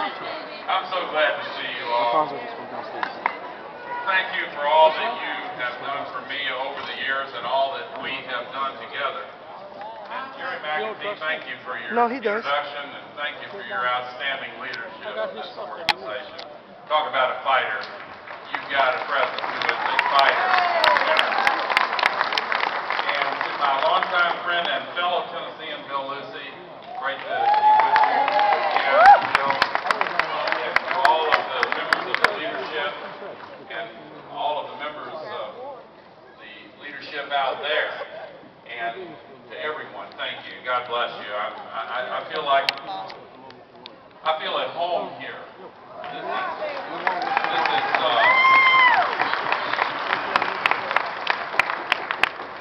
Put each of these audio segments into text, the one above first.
I'm so glad to see you all. Thank you for all that you have done for me over the years and all that we have done together. And Jerry McAfee, thank you for your introduction and thank you for your outstanding leadership of this organization. Talk about a fighter. You've got a president who is a fighter. And to my longtime friend and fellow Tennessean, Bill Lucy, great to be with you. And Bill, and to all of the members of the leadership and all of the members of the leadership out there, and to everyone, thank you. God bless you. I feel like I feel at home here.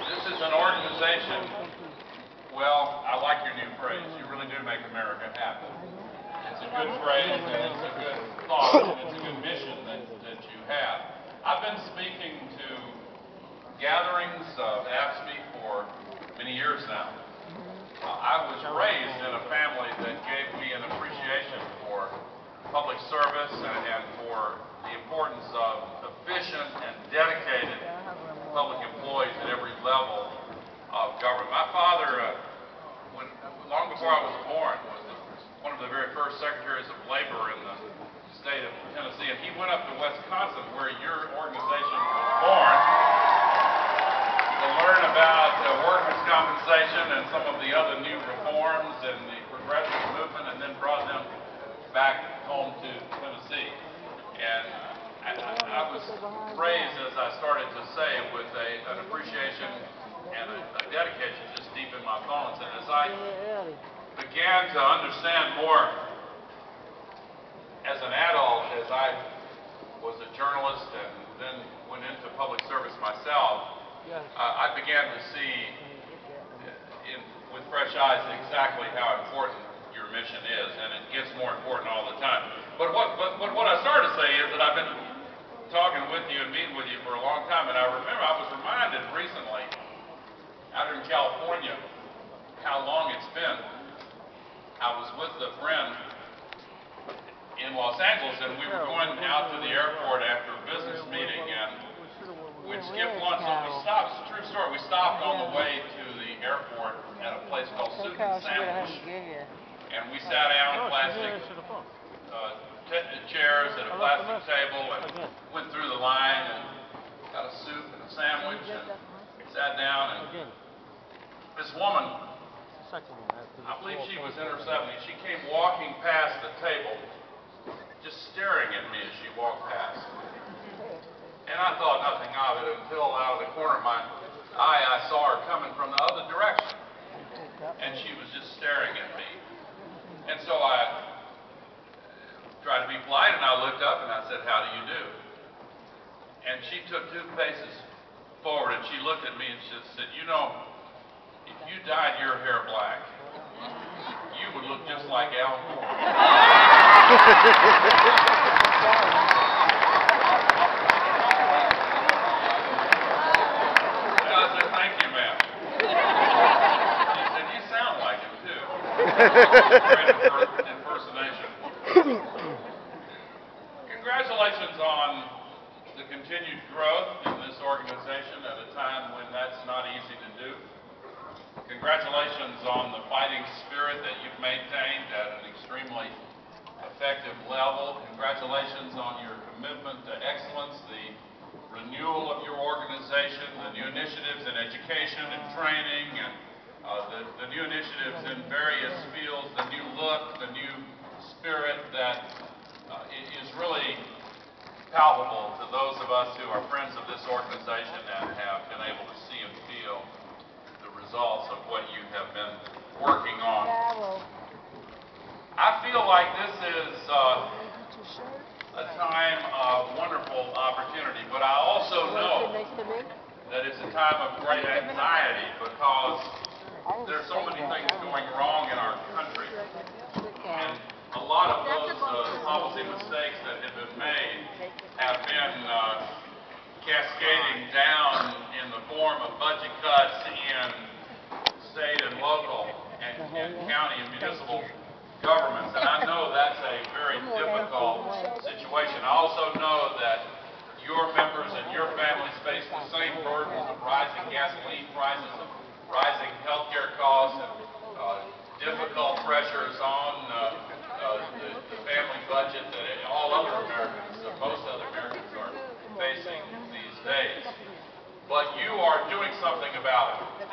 This is an organization. Well, I like your new phrase. You really do make America happen. It's a good phrase, and it's a good thought, and it's a good mission that you have. I've been speaking to gatherings of AFSCME for many years now. I was raised in a family that gave me an appreciation for public service and for the importance of efficient and dedicated public employees at every level of government. My father, long before I was born, was one of the very first secretaries of labor in the state of Tennessee, and he went up to Wisconsin, where your organization was born, to learn about workers' compensation and some of the other new reforms and the progressive movement, and then brought them back home to Tennessee. And I was raised, as I started to say, with an appreciation and a dedication just deep in my bones. And as I began to understand more as an adult, as I was a journalist and then went into public service myself, I began to see with fresh eyes exactly how important your mission is, and it gets more important all the time. But what I started to say is that I've been talking with you and meeting with you for a long time, and I remember I was reminded recently out in California how long it's been. I was with a friend in Los Angeles, and we were going out to the airport after a business meeting, and we'd skipped lunch, so we stopped. It's a true story. We stopped on the way to the airport at a place called Soup and Sandwich, and we sat down on plastic chairs at a plastic table and went through the line and got a soup and a sandwich and sat down, and this woman, I believe she was in her 70s, she came walking past the table, just staring at me as she walked past. And I thought nothing of it until out of the corner of my eye I saw her coming from the other direction. And she was just staring at me. And so I tried to be polite, and I looked up and I said, "How do you do?" And she took 2 paces forward and she looked at me and she said, "You know, if you dyed your hair black, you would look just like Al Gore." Great impersonation. Congratulations on the continued growth in this organization at a time when that's not easy to do. Congratulations on the fighting spirit that you've maintained at an extremely effective level. Congratulations on your commitment to excellence, the renewal of your organization, the new initiatives in education and training, and the new initiatives in various fields, the new look, the new spirit that is really palpable to those of us who are friends of this organization and have been able to see and feel the results of what you have been working on. I feel like this is a time of wonderful opportunity, but I also know that it's a time of great anxiety because there's so many things going wrong in our country, and a lot of those policy mistakes that have been made have been cascading down in the form of budget cuts in state and local and county and municipal governments, and I know that's a very difficult your members and your families face the same burdens of rising gasoline prices, of rising healthcare costs, and difficult pressures on the family budget that all other Americans, or most other Americans, are facing these days. But you are doing something about it.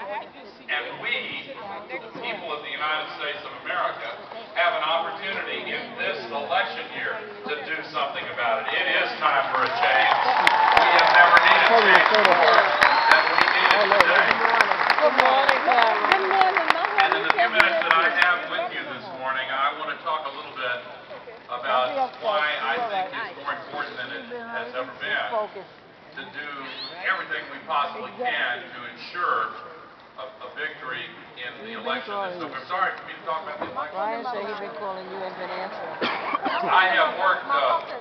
And we, the people of the United States of America, have an opportunity in this election year to do something about it. It is time for a change. We have never needed change before than we need it today. Good morning, And in the few minutes that I have with you this morning, I want to talk a little bit about why I think it's more important than it has ever been to do everything we possibly can to ensure a victory in the election. So I'm sorry for me to talk about the election. Ryan said he's been calling you and been answering. I have worked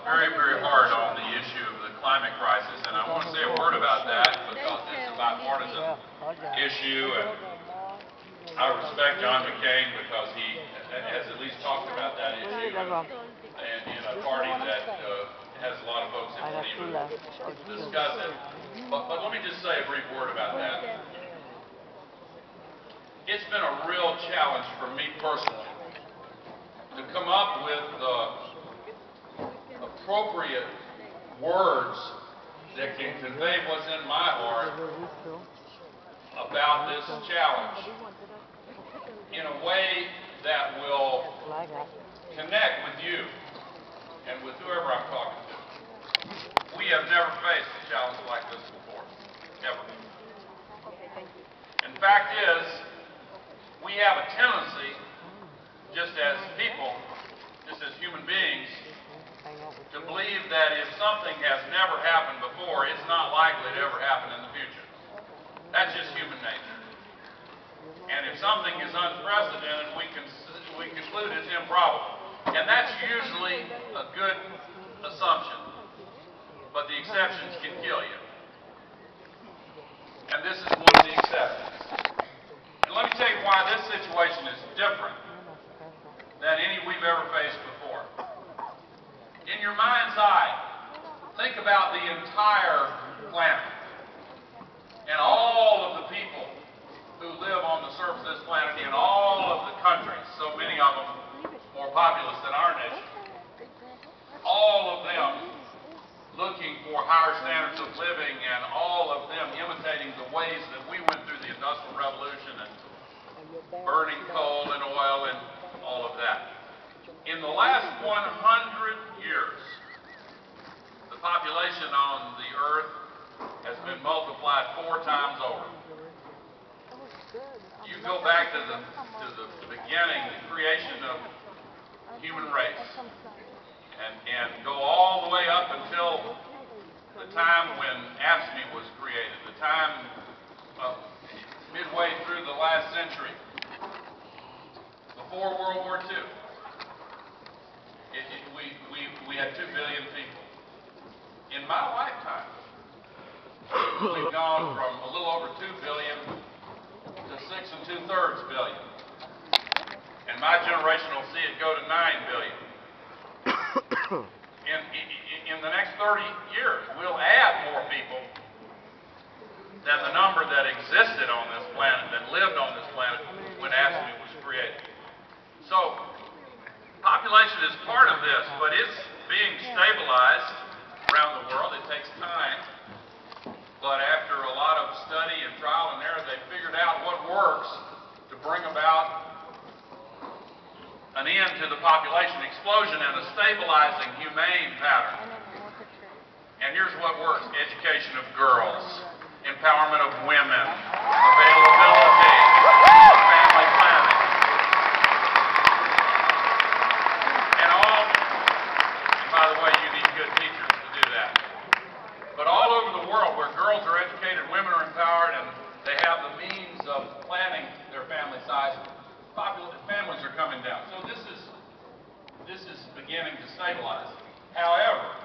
very, very hard on the issue of the climate crisis, and I want to say a word about that because it's a bipartisan issue, and I respect John McCain because he has at least talked about that issue and in a party that has a lot of folks that won't even discuss it. But let me just say a brief word about that. It's been a real challenge for me personally to come up with the appropriate words that can convey what's in my heart about this challenge in a way that will connect with you and with whoever I'm talking to. We have never faced a challenge like this before, ever. And the fact is, we have a tendency, just as people, just as human beings, to believe that if something has never happened before, it's not likely to ever happen in the future. That's just human nature. And if something is unprecedented, we conclude it's improbable. And that's usually a good assumption. But the exceptions can kill you. And this is one of the exceptions. And let me tell you why this situation is different than any we've ever faced before. In your mind's eye, think about the entire planet and all of the people who live on the surface of this planet in all of the countries, so many of them more populous than our nation. All of them looking for higher standards of living, and all of them imitating the ways that we went through the Industrial Revolution and burning coal and oil and all of that. In the last 100 years, the population on the earth has been multiplied 4 times over. You go back to the beginning, the creation of the human race, and go all the way up until the time when AFSCME was created, the time midway through the last century, before World War II. We had 2 billion people. In my lifetime, we've gone from a little over 2 billion to 6 2/3 billion. And my generation will see it go to 9 billion. In the next 30 years, we'll add more people than the number that existed on this planet, that lived on this planet when AFSCME was created. So, population is part of this, but it's being stabilized around the world. It takes time. But after a lot of study and trial and error, they figured out what works to bring about an end to the population explosion and a stabilizing, humane pattern. And here's what works: education of girls, empowerment of women, availability, family planning. And by the way, you need good teachers to do that. But all over the world where girls are educated, women are empowered, and they have the means of planning their family size, families are coming down. So this is beginning to stabilize. However,